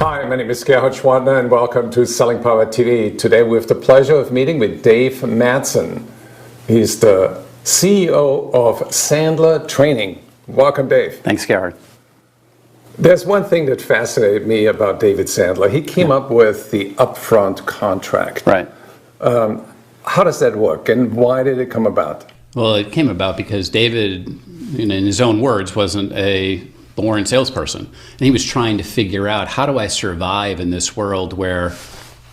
Hi, my name is Gerhard Schwantner and welcome to Selling Power TV. Today we have the pleasure of meeting with Dave Madsen. He's the CEO of Sandler Training. Welcome, Dave. Thanks, Gerhard. There's one thing that fascinated me about David Sandler. He came up with the Upfront Contract. Right. How does that work and why did it come about? Well, it came about because David, in his own words, wasn't a born salesperson. And he was trying to figure out, how do I survive in this world where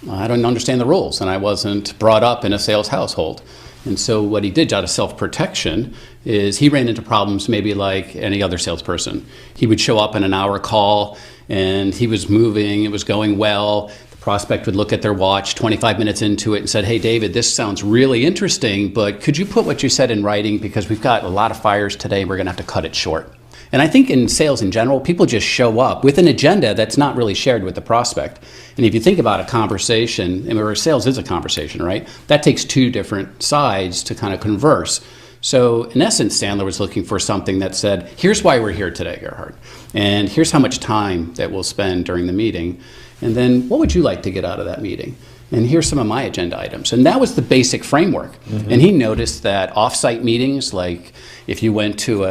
I don't understand the rules and I wasn't brought up in a sales household? And so what he did out of self-protection is he ran into problems maybe like any other salesperson. He would show up in an hour call and he was moving, it was going well. The prospect would look at their watch 25 minutes into it and said, "Hey David, this sounds really interesting, but could you put what you said in writing because we've got a lot of fires today, we're gonna have to cut it short." And I think in sales in general, people just show up with an agenda that's not really shared with the prospect. And if you think about a conversation, and where sales is a conversation, right? That takes two different sides to kind of converse. So in essence, Sandler was looking for something that said, here's why we're here today, Gerhard. And here's how much time that we'll spend during the meeting. And then what would you like to get out of that meeting? And here's some of my agenda items. And that was the basic framework. Mm-hmm. And he noticed that off-site meetings, like if you went to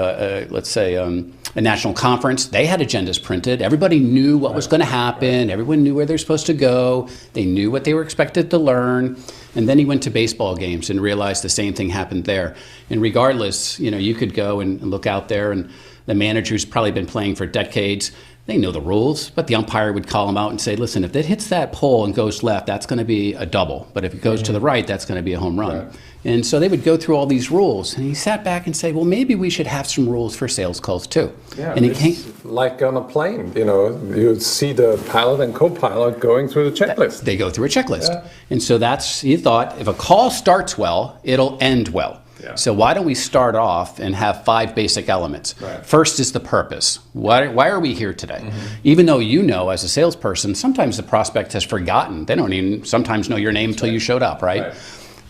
let's say a national conference, they had agendas printed. Everybody knew what was going to happen. Right. Everyone knew where they're supposed to go. They knew what they were expected to learn. And then he went to baseball games and realized the same thing happened there. And regardless, you could go and look out there and the manager who's probably been playing for decades, they know the rules, but the umpire would call them out and say, listen, if it hits that pole and goes left, that's going to be a double. But if it goes to the right, that's going to be a home run. Right. And so they would go through all these rules. And he sat back and said, well, maybe we should have some rules for sales calls too. Yeah, and it's like on a plane, you see the pilot and co-pilot going through the checklist. They go through a checklist. Yeah. And so he thought, if a call starts well, it'll end well. Yeah. So why don't we start off and have 5 basic elements? Right. First is the purpose. Why are we here today? Mm-hmm. Even though as a salesperson, sometimes the prospect has forgotten. They don't even sometimes know your name until you showed up, right?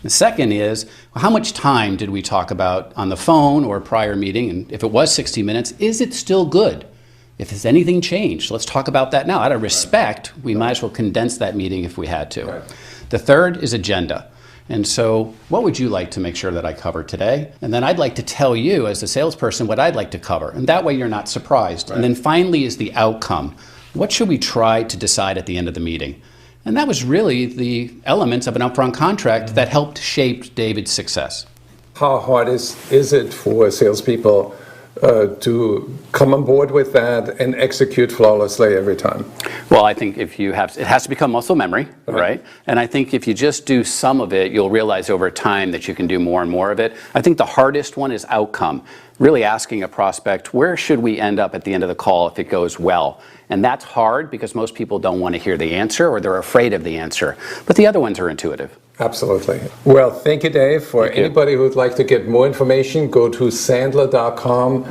The second is, how much time did we talk about on the phone or a prior meeting? And if it was 60 minutes, is it still good? If there's anything changed, let's talk about that now. Out of respect, we might as well condense that meeting if we had to. Right. The third is agenda. And so what would you like to make sure that I cover today? And then I'd like to tell you as a salesperson what I'd like to cover. And that way you're not surprised. Right. And then finally is the outcome. What should we try to decide at the end of the meeting? And that was really the elements of an upfront contract that helped shape David's success. How hard is it for salespeople to come on board with that and execute flawlessly every time? Well, I think it has to become muscle memory, right? And I think if you just do some of it, you'll realize over time that you can do more and more of it. I think the hardest one is outcome. Really asking a prospect, where should we end up at the end of the call if it goes well? And that's hard because most people don't want to hear the answer or they're afraid of the answer. But the other ones are intuitive. Absolutely. Well, thank you, Dave. For anybody who would like to get more information, go to sandler.com.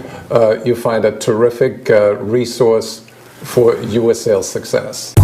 You'll find a terrific resource for your sales success.